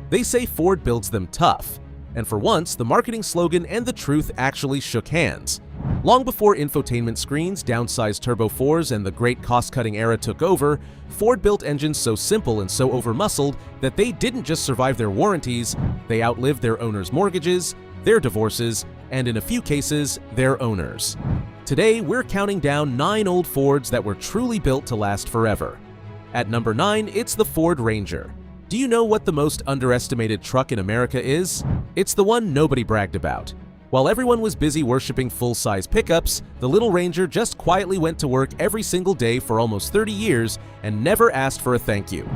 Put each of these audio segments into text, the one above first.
They say Ford builds them tough, and for once, the marketing slogan and the truth actually shook hands. Long before infotainment screens, downsized turbo 4s, and the great cost-cutting era took over, Ford built engines so simple and so over-muscled that they didn't just survive their warranties, they outlived their owners' mortgages, their divorces, and in a few cases, their owners. Today, we're counting down 9 old Fords that were truly built to last forever. At number 9, it's the Ford Ranger. Do you know what the most underestimated truck in America is? It's the one nobody bragged about. While everyone was busy worshiping full-size pickups, the little Ranger just quietly went to work every single day for almost 30 years and never asked for a thank you.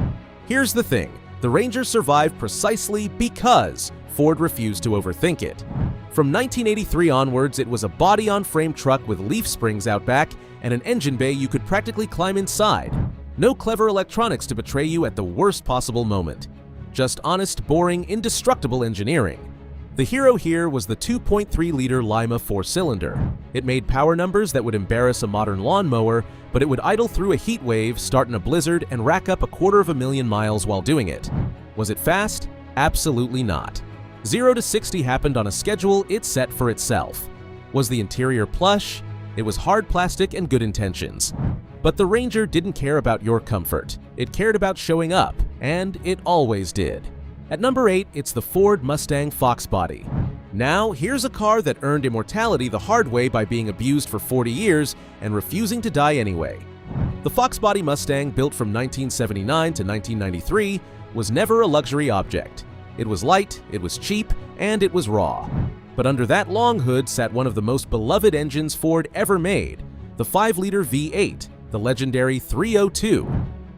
Here's the thing, the Ranger survived precisely because Ford refused to overthink it. From 1983 onwards, it was a body-on-frame truck with leaf springs out back and an engine bay you could practically climb inside. No clever electronics to betray you at the worst possible moment. Just honest, boring, indestructible engineering. The hero here was the 2.3-liter Lima 4-cylinder. It made power numbers that would embarrass a modern lawnmower, but it would idle through a heat wave, start in a blizzard, and rack up 250,000 miles while doing it. Was it fast? Absolutely not. 0 to 60 happened on a schedule it set for itself. Was the interior plush? It was hard plastic and good intentions. But the Ranger didn't care about your comfort. It cared about showing up, and it always did. At number 8, it's the Ford Mustang Fox Body. Now, here's a car that earned immortality the hard way by being abused for 40 years and refusing to die anyway. The Fox Body Mustang, built from 1979 to 1993, was never a luxury object. It was light, it was cheap, and it was raw. But under that long hood sat one of the most beloved engines Ford ever made, the 5-liter V8, the legendary 302.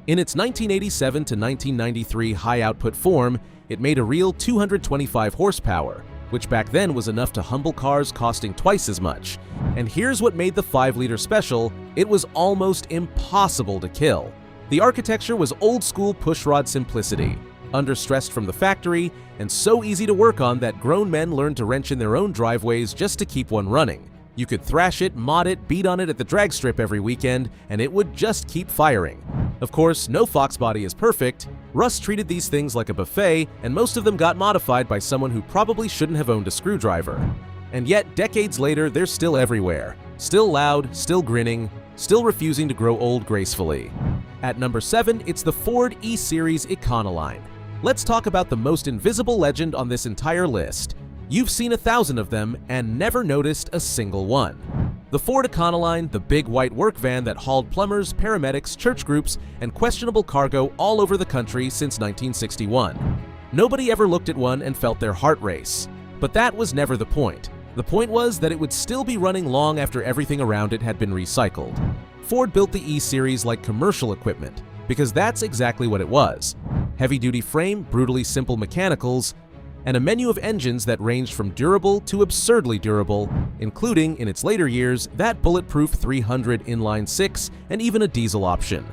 In its 1987 to 1993 high-output form, it made a real 225 horsepower, which back then was enough to humble cars costing twice as much. And here's what made the 5-liter special: it was almost impossible to kill. The architecture was old-school pushrod simplicity, understressed from the factory, and so easy to work on that grown men learned to wrench in their own driveways just to keep one running. You could thrash it, mod it, beat on it at the drag strip every weekend, and it would just keep firing. Of course, no Fox Body is perfect. Russ treated these things like a buffet, and most of them got modified by someone who probably shouldn't have owned a screwdriver. And yet, decades later, they're still everywhere. Still loud, still grinning, still refusing to grow old gracefully. At number 7, it's the Ford E-Series Econoline. Let's talk about the most invisible legend on this entire list. You've seen 1,000 of them and never noticed a single one. The Ford Econoline, the big white work van that hauled plumbers, paramedics, church groups, and questionable cargo all over the country since 1961. Nobody ever looked at one and felt their heart race. But that was never the point. The point was that it would still be running long after everything around it had been recycled. Ford built the E-Series like commercial equipment, because that's exactly what it was. Heavy-duty frame, brutally simple mechanicals, and a menu of engines that ranged from durable to absurdly durable, including, in its later years, that bulletproof 300 Inline-Six and even a diesel option.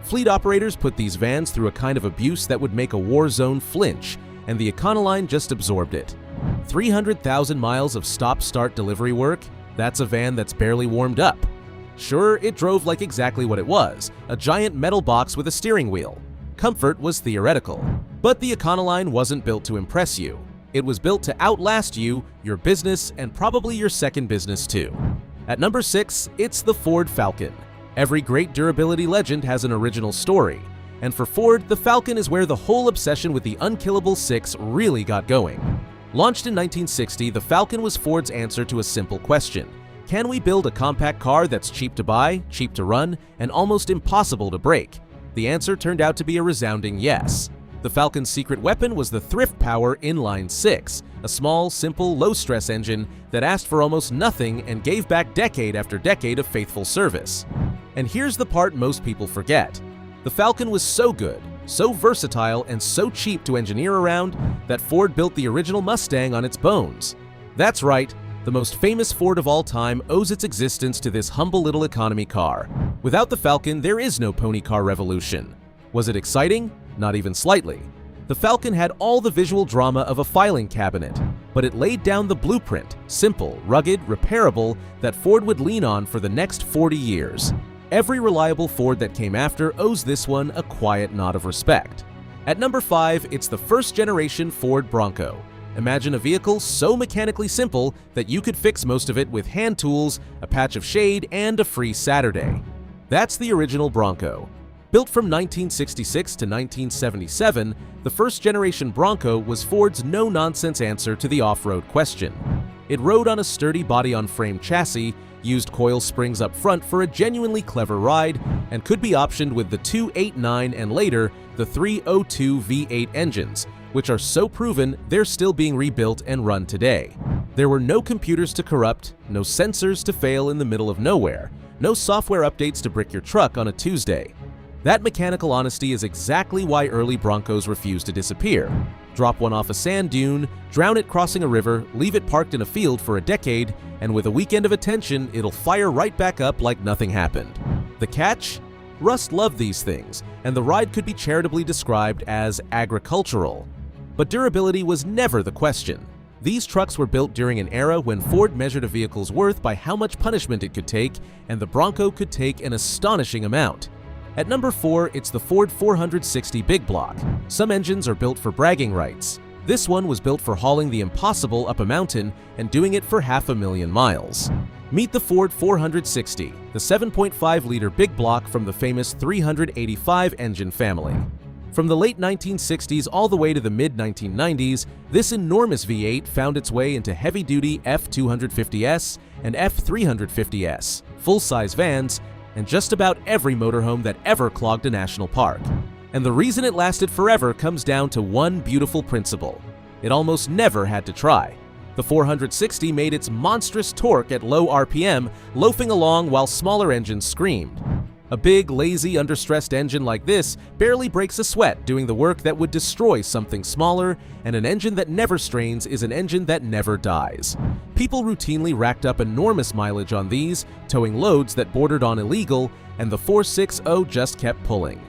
Fleet operators put these vans through a kind of abuse that would make a war zone flinch, and the Econoline just absorbed it. 300,000 miles of stop-start delivery work? That's a van that's barely warmed up. Sure, it drove like exactly what it was, a giant metal box with a steering wheel. Comfort was theoretical. But the Econoline wasn't built to impress you. It was built to outlast you, your business, and probably your second business too. At number 6, it's the Ford Falcon. Every great durability legend has an original story, and for Ford, the Falcon is where the whole obsession with the unkillable 6 really got going. Launched in 1960, the Falcon was Ford's answer to a simple question: can we build a compact car that's cheap to buy, cheap to run, and almost impossible to break? The answer turned out to be a resounding yes. The Falcon's secret weapon was the thrift power Inline-Six, a small, simple, low-stress engine that asked for almost nothing and gave back decade after decade of faithful service. And here's the part most people forget. The Falcon was so good, so versatile, and so cheap to engineer around that Ford built the original Mustang on its bones. That's right, the most famous Ford of all time owes its existence to this humble little economy car. Without the Falcon, there is no pony car revolution. Was it exciting? Not even slightly. The Falcon had all the visual drama of a filing cabinet, but it laid down the blueprint, simple, rugged, repairable, that Ford would lean on for the next 40 years. Every reliable Ford that came after owes this one a quiet nod of respect. At number 5, it's the first-generation Ford Bronco. Imagine a vehicle so mechanically simple that you could fix most of it with hand tools, a patch of shade, and a free Saturday. That's the original Bronco. Built from 1966 to 1977, the first-generation Bronco was Ford's no-nonsense answer to the off-road question. It rode on a sturdy body-on-frame chassis, used coil springs up front for a genuinely clever ride, and could be optioned with the 2.89 and later the 3.02 V8 engines, which are so proven they're still being rebuilt and run today. There were no computers to corrupt, no sensors to fail in the middle of nowhere, no software updates to brick your truck on a Tuesday. That mechanical honesty is exactly why early Broncos refused to disappear. Drop one off a sand dune, drown it crossing a river, leave it parked in a field for a decade, and with a weekend of attention, it'll fire right back up like nothing happened. The catch? Rust loved these things, and the ride could be charitably described as agricultural. But durability was never the question. These trucks were built during an era when Ford measured a vehicle's worth by how much punishment it could take, and the Bronco could take an astonishing amount. At number 4, it's the Ford 460 Big Block. Some engines are built for bragging rights. This one was built for hauling the impossible up a mountain and doing it for 500,000 miles. Meet the Ford 460, the 7.5-liter big block from the famous 385 engine family. From the late 1960s all the way to the mid-1990s, this enormous V8 found its way into heavy-duty F250S and F350S, full-size vans, and just about every motorhome that ever clogged a national park. And the reason it lasted forever comes down to one beautiful principle. It almost never had to try. The 460 made its monstrous torque at low RPM, loafing along while smaller engines screamed. A big, lazy, understressed engine like this barely breaks a sweat doing the work that would destroy something smaller, and an engine that never strains is an engine that never dies. People routinely racked up enormous mileage on these, towing loads that bordered on illegal, and the 460 just kept pulling.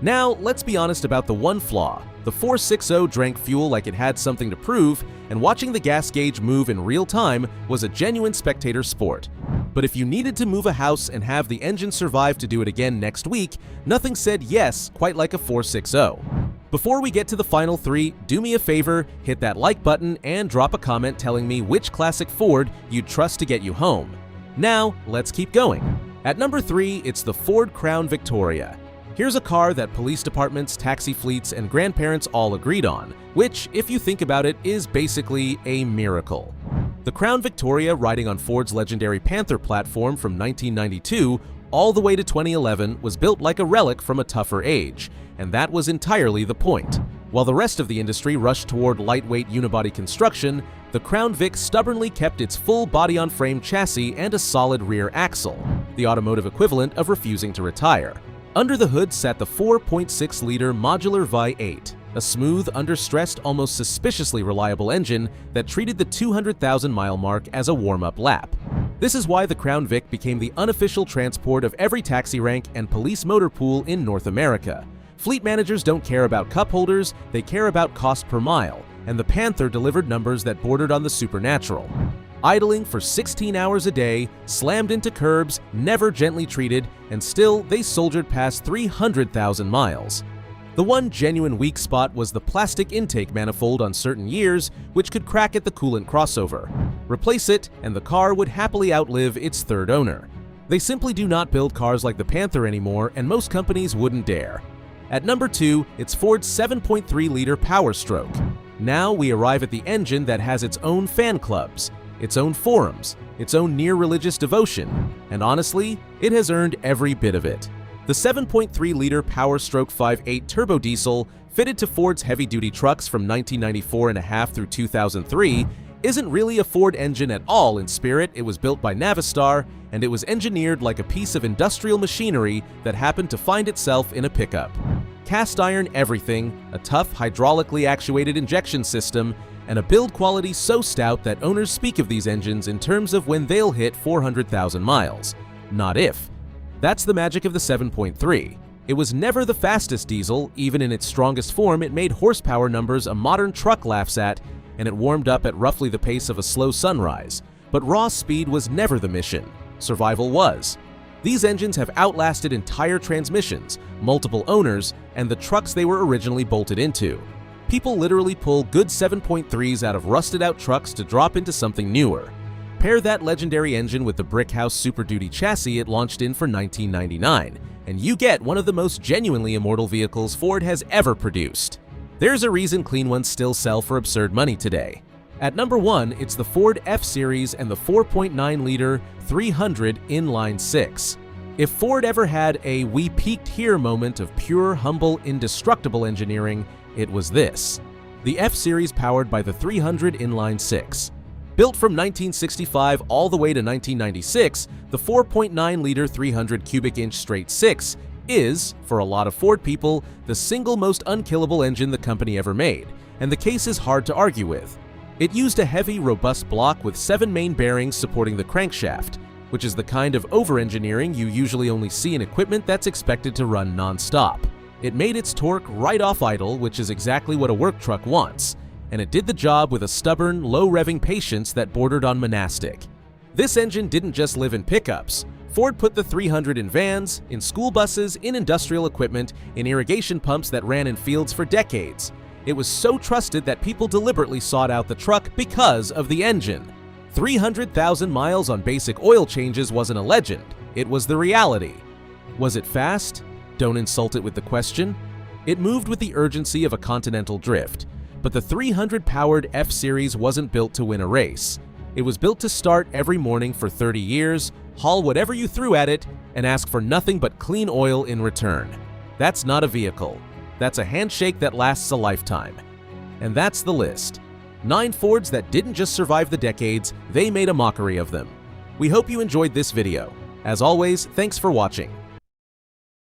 Now, let's be honest about the one flaw. The 460 drank fuel like it had something to prove, and watching the gas gauge move in real time was a genuine spectator sport. But if you needed to move a house and have the engine survive to do it again next week, nothing said yes quite like a 460. Before we get to the final 3, do me a favor, hit that like button and drop a comment telling me which classic Ford you'd trust to get you home. Now, let's keep going. At number 3, it's the Ford Crown Victoria. Here's a car that police departments, taxi fleets, and grandparents all agreed on, which, if you think about it, is basically a miracle. The Crown Victoria, riding on Ford's legendary Panther platform from 1992 all the way to 2011, was built like a relic from a tougher age, and that was entirely the point. While the rest of the industry rushed toward lightweight unibody construction, the Crown Vic stubbornly kept its full body-on-frame chassis and a solid rear axle, the automotive equivalent of refusing to retire. Under the hood sat the 4.6-liter modular Vi-8, a smooth, understressed, almost suspiciously reliable engine that treated the 200,000-mile mark as a warm-up lap. This is why the Crown Vic became the unofficial transport of every taxi rank and police motor pool in North America. Fleet managers don't care about cup holders, they care about cost per mile, and the Panther delivered numbers that bordered on the supernatural. Idling for 16 hours a day, slammed into curbs, never gently treated, and still they soldiered past 300,000 miles. The one genuine weak spot was the plastic intake manifold on certain years, which could crack at the coolant crossover. Replace it, and the car would happily outlive its third owner. They simply do not build cars like the Panther anymore, and most companies wouldn't dare. At number 2, it's Ford's 7.3-liter Power Stroke. Now we arrive at the engine that has its own fan clubs, its own forums, its own near-religious devotion, and honestly, it has earned every bit of it. The 7.3-liter Power Stroke 5.8 turbo diesel, fitted to Ford's heavy-duty trucks from 1994.5 through 2003, isn't really a Ford engine at all in spirit. It was built by Navistar, and it was engineered like a piece of industrial machinery that happened to find itself in a pickup. Cast iron everything, a tough, hydraulically actuated injection system, and a build quality so stout that owners speak of these engines in terms of when they'll hit 400,000 miles. Not if. That's the magic of the 7.3. It was never the fastest diesel. Even in its strongest form, it made horsepower numbers a modern truck laughs at, and it warmed up at roughly the pace of a slow sunrise. But raw speed was never the mission. Survival was. These engines have outlasted entire transmissions, multiple owners, and the trucks they were originally bolted into. People literally pull good 7.3s out of rusted-out trucks to drop into something newer. Pair that legendary engine with the Brickhouse Super Duty chassis it launched in for $1999, and you get one of the most genuinely immortal vehicles Ford has ever produced. There's a reason clean ones still sell for absurd money today. At number 1, it's the Ford F-Series and the 4.9-liter 300 Inline-Six. If Ford ever had a "we peaked here" moment of pure, humble, indestructible engineering, it was this. The F-Series powered by the 300 Inline-Six. Built from 1965 all the way to 1996, the 4.9-liter 300 cubic inch straight six is, for a lot of Ford people, the single most unkillable engine the company ever made, and the case is hard to argue with. It used a heavy, robust block with 7 main bearings supporting the crankshaft, which is the kind of over-engineering you usually only see in equipment that's expected to run non-stop. It made its torque right off idle, which is exactly what a work truck wants, and it did the job with a stubborn, low-revving patience that bordered on monastic. This engine didn't just live in pickups. Ford put the 300 in vans, in school buses, in industrial equipment, in irrigation pumps that ran in fields for decades. It was so trusted that people deliberately sought out the truck because of the engine. 300,000 miles on basic oil changes wasn't a legend, it was the reality. Was it fast? Don't insult it with the question. It moved with the urgency of a continental drift. But the 300-powered F-Series wasn't built to win a race. It was built to start every morning for 30 years, haul whatever you threw at it, and ask for nothing but clean oil in return. That's not a vehicle. That's a handshake that lasts a lifetime. And that's the list. 9 Fords that didn't just survive the decades, they made a mockery of them. We hope you enjoyed this video. As always, thanks for watching.